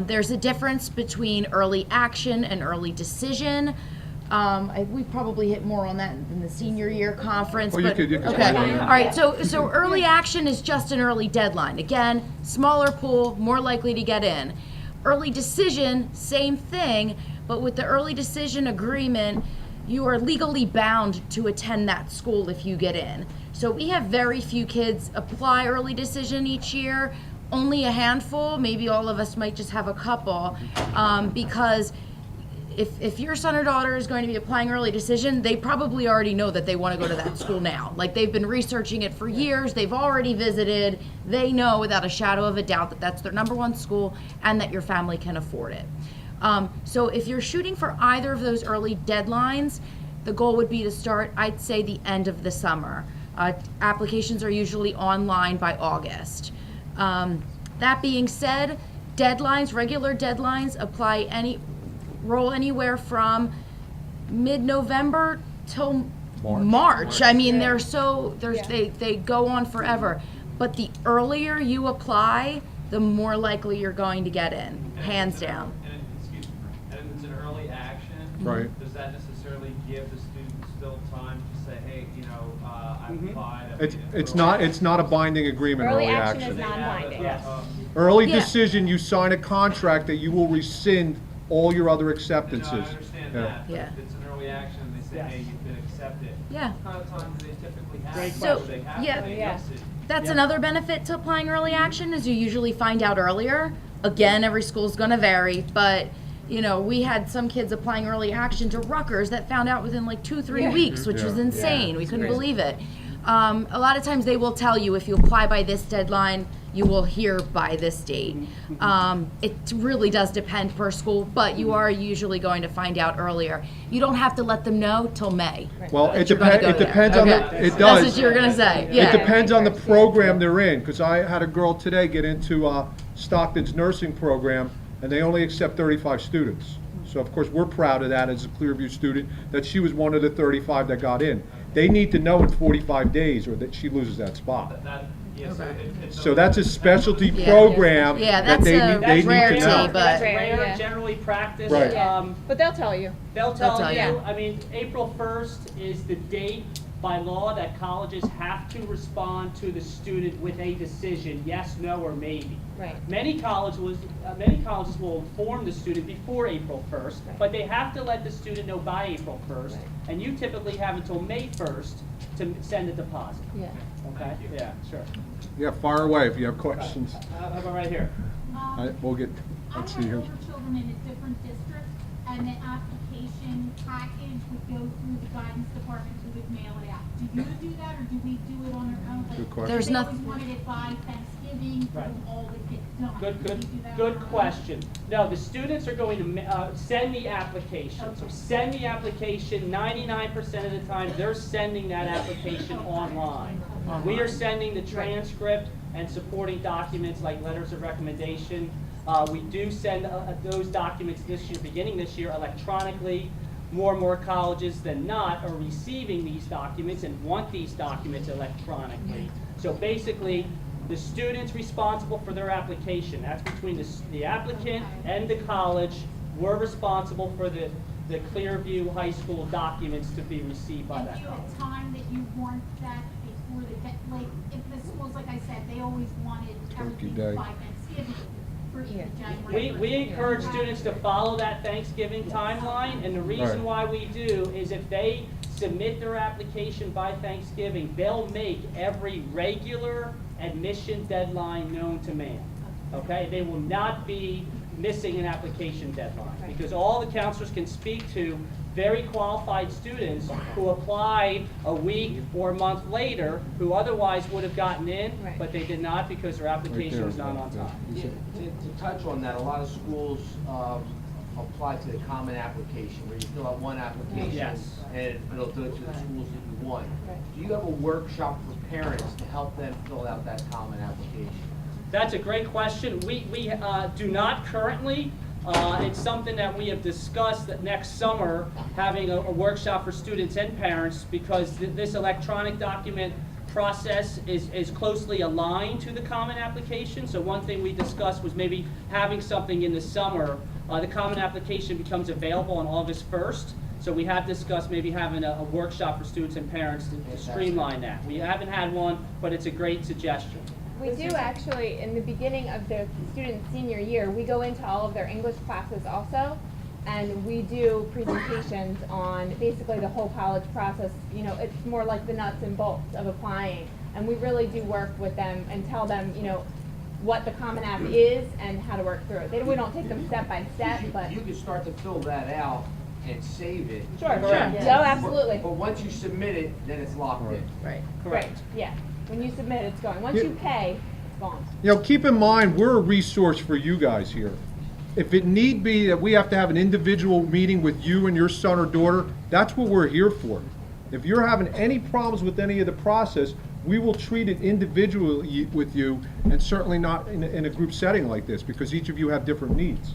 There's a difference between early action and early decision. We probably hit more on that in the senior year conference. Well, you but- could okay. explain that. All right. So early action is just an early deadline. Again, smaller pool, more likely to get in. Early decision, same thing, but with the early decision agreement, you are legally bound to attend that school if you get in. So we have very few kids apply early decision each year. Only a handful, maybe all of us might just have a couple, because if your son or daughter is going to be applying early decision, they probably already know that they want to go to that school now. Like, they've been researching it for years, they've already visited, they know without a shadow of a doubt that that's their #1 school and that your family can afford it. So if you're shooting for either of those early deadlines, the goal would be to start, I'd say, the end of the summer. Applications are usually online by August. That being said, deadlines, regular deadlines, roll anywhere from mid-November till March. I mean, they go on forever. But the earlier you apply, the more likely you're going to get in, hands down. And excuse me, and if it's an early action, Right. does that necessarily give the student still time to say, hey, I applied? It's not a binding agreement, Early early action is action. non-binding. Yes. Early Yeah. decision, you sign a contract that you will rescind all your other No, acceptances. I understand Yeah. that, but Yeah. if it's an early action, they say, Yes. hey, you've been accepted. Yeah. What kind of time do they typically have? Great So, They have yeah. to say Yeah. yes, it- That's Yeah. another benefit to applying early action is you usually find out earlier. Again, every school's gonna vary, but we had some kids applying early action to Rutgers that found out within like 2-3 weeks, which was Yeah. insane. We couldn't believe it. A lot of times they will tell you if you apply by this deadline, you will hear by this date. It really does depend per school, but you are usually going to find out earlier. You don't have to let them know till May. Well, that it you're gonna depends, go it there. depends on Okay. the, it That's does. what you were gonna say, It yeah. depends on the program they're in, because I had a girl today get into Stockton's nursing program, and they only accept 35 students. So of course, we're proud of that as a Clearview student, that she was one of the 35 that got in. They need to know in 45 days, or that she loses that spot. So that's a specialty Yeah. program Yeah, that that's they a need, they need rarity, to know. but- That's Rare, rare, yeah. generally practiced. Right. But they'll tell you. They'll tell tell you, you. I mean, April 1st is the date by law that colleges have to respond to the student with a decision, yes, no, or maybe. Right. Many colleges will inform the student before April 1st, but they have to let the student know by April 1st. And you typically have until May 1st to send a deposit. Yeah. Okay? Yeah, sure. Yeah, fire away if you have questions. How about right here? We'll get, I let's have see here. older children in a different district, and the application package would go through the guidance department who would mail it out. Do you do that, or do we do it on our own? Like, Good question. There's they noth- always wanted it by Thanksgiving, for Right. them all to get done. Good, Do good, we do that good on our own? question. No, the students are going to send the application. So send the application, 99% of the time, they're sending that application online. We are sending the transcript and supporting documents like letters of recommendation. We do send those documents this year, beginning this year, electronically. More and more colleges than not are receiving these documents and want these documents electronically. So basically, the student's responsible for their application. That's between the applicant and the college. We're responsible for the Clearview High School documents to be received by And that do you college. have time that you want that before the, like, if the schools, like I said, they always wanted everything Day. by Thanksgiving, for Yeah. January. We 1st. encourage students to follow that Thanksgiving timeline, and the reason why we do is if they submit their application by Thanksgiving, they'll make every regular admission deadline known to man. Okay? They will not be missing an application deadline, because all the counselors can speak to very qualified students who apply a week or a month later, who otherwise would have gotten in, Right. but they did not because their application was not on time. To touch on that, a lot of schools apply to the common application, where you fill out one application Yes. and it'll do it to the schools that you want. Do you have a workshop for parents to help them fill out that common application? That's a great question. We do not currently. It's something that we have discussed that next summer, having a workshop for students and parents, because this electronic document process is closely aligned to the common application. So one thing we discussed was maybe having something in the summer. The common application becomes available on August 1st. So we have discussed maybe having a workshop for students and parents to streamline that. We haven't had one, but it's a great suggestion. We do actually, in the beginning of the student's senior year, we go into all of their English classes also, and we do presentations on basically the whole college process. You know, it's more like the nuts and bolts of applying, and we really do work with them and tell them, you know, what the Common App is and how to work through it. We don't take them step by step, but. You can start to fill that out and save it. Sure, Correct. No, absolutely. But once you submit it, then it's locked in. Right. Right, yeah. When you submit, it's going. Once you pay, it's gone. You know, keep in mind, we're a resource for you guys here. If it need be that we have to have an individual meeting with you and your son or daughter, that's what we're here for. If you're having any problems with any of the process, we will treat it individually with you, and certainly not in a group setting like this, because each of you have different needs.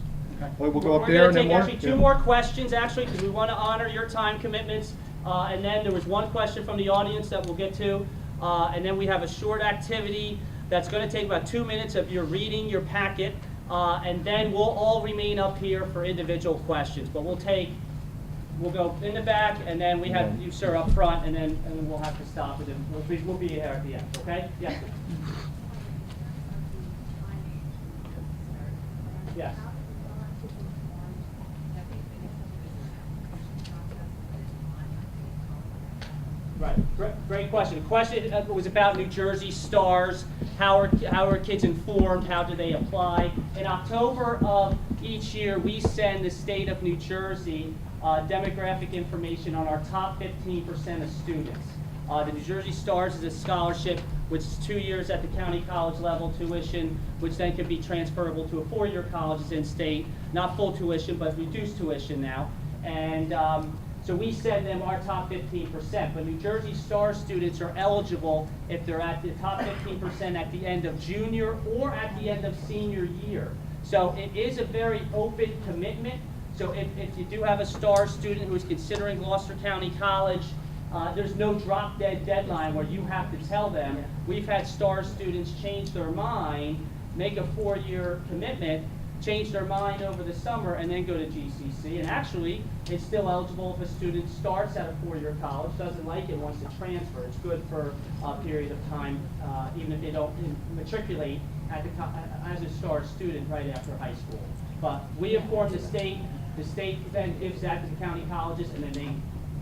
We'll go up there and then We're going to take actually two more questions, actually, because we want to honor your time commitments. And then there was one question from the audience that we'll get to. And then we have a short activity that's going to take about 2 minutes of your reading your packet. And then we'll all remain up here for individual questions. But we'll go in the back, and then we have you, sir, up front, and then we'll have to stop with him. We'll be here at the end, okay? Yes. Yes. Right, great question. The question was about New Jersey STARS. How are kids informed? How do they apply? In October of each year, we send the state of New Jersey demographic information on our top 15% of students. The New Jersey STARS is a scholarship which is 2 years at the county college level tuition, which then can be transferable to a 4-year college as in-state. Not full tuition, but reduced tuition now. And so we send them our top 15%, but New Jersey STARS students are eligible if they're at the top 15% at the end of junior or at the end of senior year. So it is a very open commitment. So if you do have a STARS student who is considering Gloucester County College, there's no drop-dead deadline where you have to tell them. We've had STARS students change their mind, make a 4-year commitment, change their mind over the summer, and then go to GCC. And actually, it's still eligible if a student starts at a 4-year college, doesn't like it, wants to transfer. It's good for a period of time, even if they don't matriculate as a STARS student right after high school. But we inform the state then gives that to the county colleges, and then they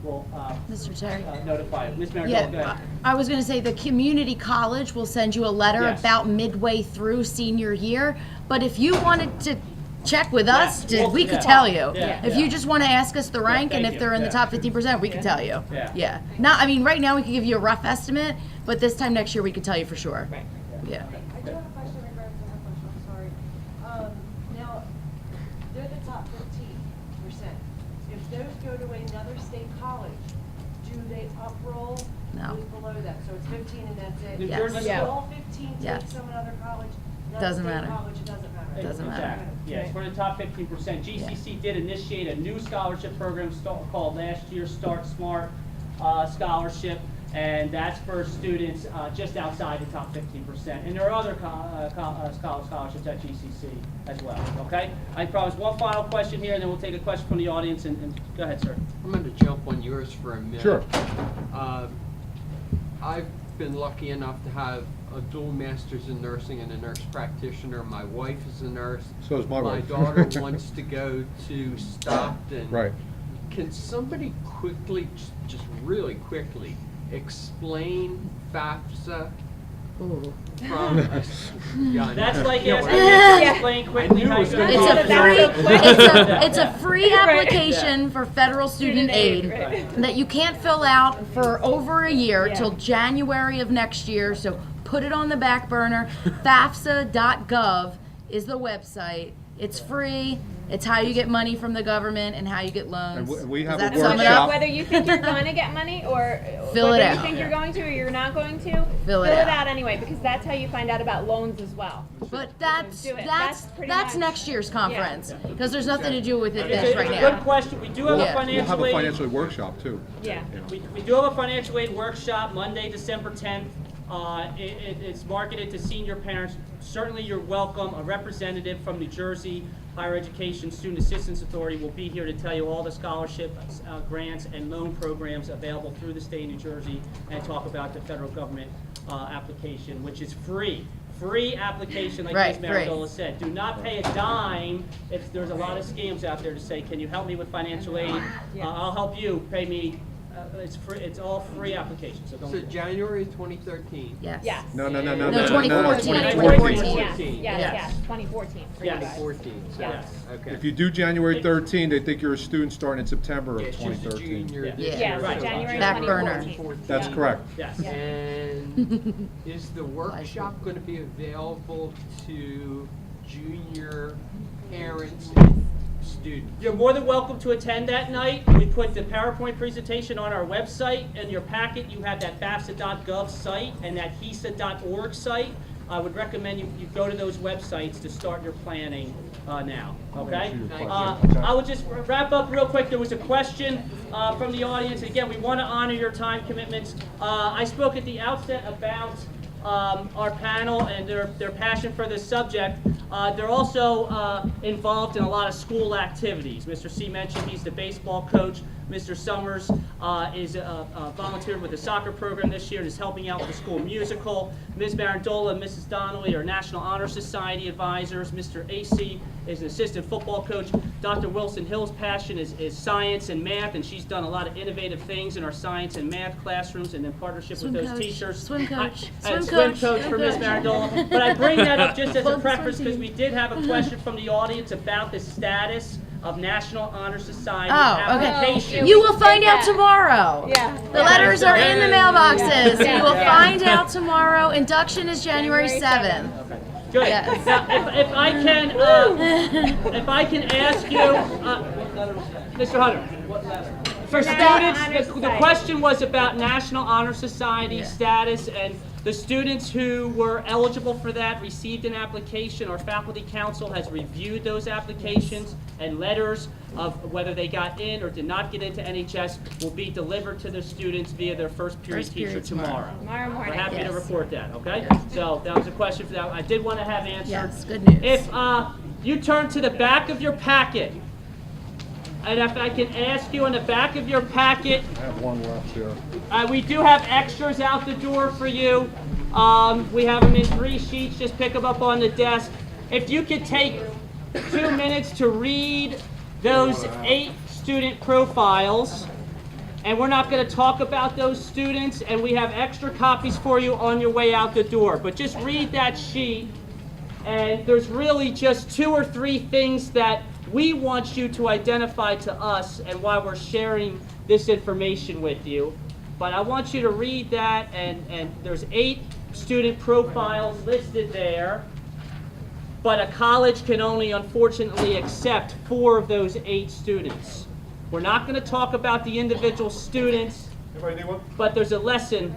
will Mr. Terry? notify it. Ms. Marigol, go Yeah, ahead. I was going to say the community college will send you a letter Yes. about midway through senior year. But if you wanted to check with us, Yeah. we could Yeah. tell you. Yeah. If you just want to ask us the rank and thank if you. they're in the Yeah. top 15%, we can tell you. Yeah. Not, I mean, right now we can give you a rough estimate, but this time next year we could tell you for sure. Right. Yeah. I do have a question regarding to that question, I'm sorry. Now, they're the top 15%. If those go to another state college, do they uproll No. who's below that? So it's 15 and that's it? New Yes. Jersey But Yeah. if all 15 Yes. take some other college, not Doesn't state matter. college, it doesn't matter? Doesn't matter. Exactly. Yes, for the top 15%. GCC did initiate a new scholarship program called last year's Start Smart Scholarship, and that's for students just outside the top 15%. And there are other scholarships at GCC as well, okay? I promise one final question here, and then we'll take a question from the audience, and go ahead, sir. I'm going to jump on yours for a minute. Sure. I've been lucky enough to have a dual master's in nursing and a nurse practitioner. My wife is a nurse. So is my wife. My daughter wants to go to Stockton. Right. Can somebody quickly, just really quickly, explain FAFSA Ooh. from? Yeah, I That's know. like Yeah, asking well, me to explain quickly knew it how was you gonna It's be a free, it's a free application for federal student aid that you can't fill out for over a year till January of next year. So put it on the back burner. FAFSA.gov is the website. It's free. It's how you get money from the government and how you get loans. And we have Does a that sum it workshop. up? Whether you think you're going to get money or Fill whether it you out. think you're going to or you're not going to, Fill it out. out anyway, because that's how you find out about loans as well. But that's Do it. that's That's pretty that's much- next year's conference because there's nothing to do with it It's this a, right it's a now. good question. We do have Yeah. a We'll have financial a aid. financial aid workshop too. Yeah. We do have a financial aid workshop Monday, December 10th. It's marketed to senior parents. Certainly you're welcome. A representative from New Jersey Higher Education Student Assistance Authority will be here to tell you all the scholarship grants and loan programs available through the state of New Jersey and talk about the federal government application, which is free. Free application, like Right, Ms. Maridola said. Do not pay a dime if there's a lot of scams out there to say, can you help me with financial aid? I'll help you, pay me. It's free. It's all free applications, so don't. So January 2013. Yes. Yes. No, No, 2014. 2014. Yes, Yes. yes, 2014. for you Yes. guys. 2014. So, Yes. okay. If you do January 13, they think you're a student starting in September Yeah, of it's just a 2013. junior. Yeah. this Yeah. year, Yes, so- January Back burner. 2014. That's Yeah. correct. Yes. And is the workshop going to be available to junior parents and students? You're more than welcome to attend that night. We put the PowerPoint presentation on our website. In your packet, you have that FAFSA.gov site and that HESA.org site. I would recommend you go to those websites to start your planning now, okay? I would just wrap up real quick. There was a question from the audience. Again, we want to honor your time commitments. I spoke at the outset about our panel and their passion for this subject. They're also involved in a lot of school activities. Mr. C mentioned he's the baseball coach. Mr. Summers is volunteered with the soccer program this year and is helping out with the school musical. Ms. Marandola and Mrs. Donnelly are National Honor Society advisors. Mr. AC is an assistant football coach. Dr. Wilson Hill's passion is science and math, and she's done a lot of innovative things in our science and math classrooms and in partnership Swim with those coach. teachers. Swim coach. And Swim swim coach. coach for Ms. Swim coach. Marandola. But I bring that up just as a Swim preface team. because we did have a question from the audience about the status of National Honor Society Oh, okay. application. You will find out tomorrow. Yeah. The letters are in the mailboxes. Yeah. You will Yeah. find out tomorrow. Induction is January 7th. Good. Yes. Now, if I can ask you, Mr. Hunter, for National students, Honor the Society. question was about National Honor Society status, and the students who were eligible for that received an application. Our faculty council has reviewed those applications, and letters of whether they got in or did not get into NHS will be delivered to the students via their first period First teacher period tomorrow. Tomorrow We're morning. happy to Yes. report that, okay? So that was a question for that. I did want to have answered. Yes, good news. If you turn to the back of your packet, and if I can ask you on the back of your packet, I have one left here. we do have extras out the door for you. We have them in 3 sheets. Just pick them up on the desk. If you could take 2 minutes to read those 8 student profiles. And we're not going to talk about those students, and we have extra copies for you on your way out the door. But just read that sheet, and there's really just 2 or 3 things that we want you to identify to us and why we're sharing this information with you. But I want you to read that, and there's 8 student profiles listed there. But a college can only, unfortunately, accept 4 of those 8 students. We're not going to talk about the individual students, Anybody need one? but there's a lesson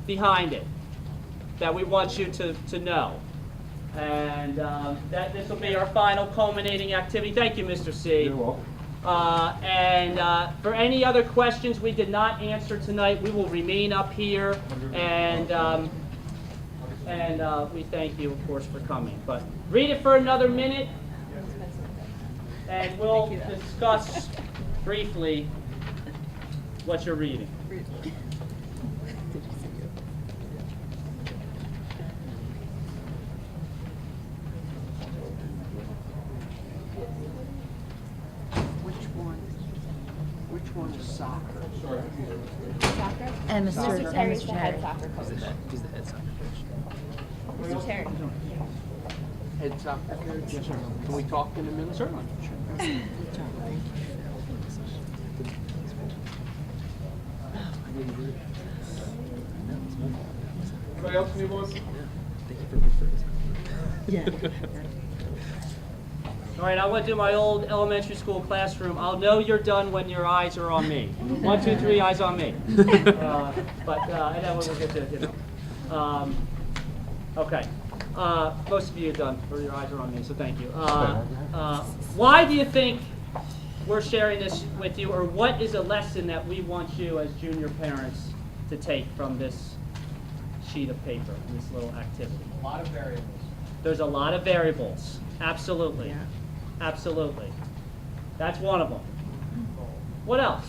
behind it that we want you to know. And this will be our final culminating activity. Thank you, Mr. C. You're welcome. For any other questions we did not answer tonight, we will remain up here, and we thank you, of course, for coming. But read it for another minute, and we'll discuss briefly what you're reading. Which one is soccer? Soccer? And Mr. Terry's the head Terry. soccer coach. He's the head soccer coach. Mr. Terry. Head soccer coach? Can we talk in a minute? Certainly. Anybody else need one? Thank you for referring. All right, I want to do my old elementary school classroom. I'll know you're done when your eyes are on me. 1, 2, 3, eyes on me. And then we'll get to, okay. Most of you are done, or your eyes are on me, so thank you. Why do you think we're sharing this with you, or what is a lesson that we want you as junior parents to take from this sheet of paper, this little activity? A lot of variables. There's a lot of variables. Absolutely. Yeah. Absolutely. That's one of them. What else?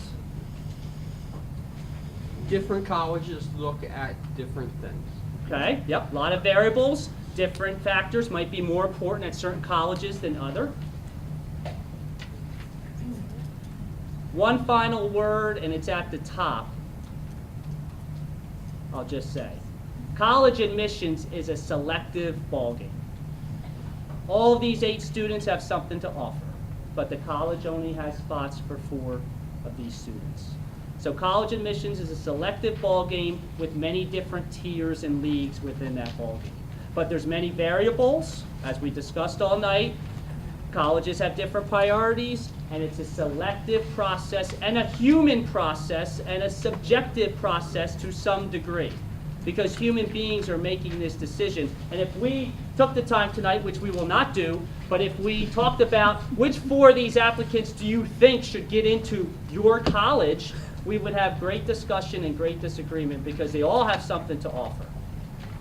Different colleges look at different things. Okay, yep, a lot of variables. Different factors might be more important at certain colleges than other. One final word, and it's at the top. I'll just say. College admissions is a selective ballgame. All these 8 students have something to offer, but the college only has spots for 4 of these students. So college admissions is a selective ballgame with many different tiers and leagues within that ballgame. But there's many variables, as we discussed all night. Colleges have different priorities, and it's a selective process and a human process and a subjective process to some degree, because human beings are making this decision. And if we took the time tonight, which we will not do, but if we talked about which 4 of these applicants do you think should get into your college, we would have great discussion and great disagreement, because they all have something to offer.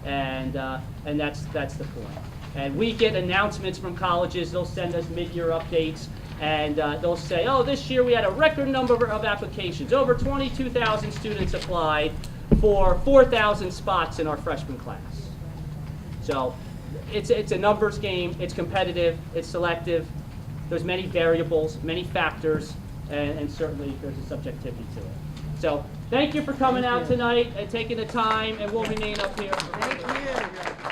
And that's the point. And we get announcements from colleges. They'll send us mid-year updates, and they'll say, oh, this year we had a record number of applications. Over 22,000 students applied for 4,000 spots in our freshman class. So it's a numbers game. It's competitive. It's selective. There's many variables, many factors, and certainly there's a subjectivity to it. So thank you for coming out tonight and taking the time, and we'll remain up here. Thank you.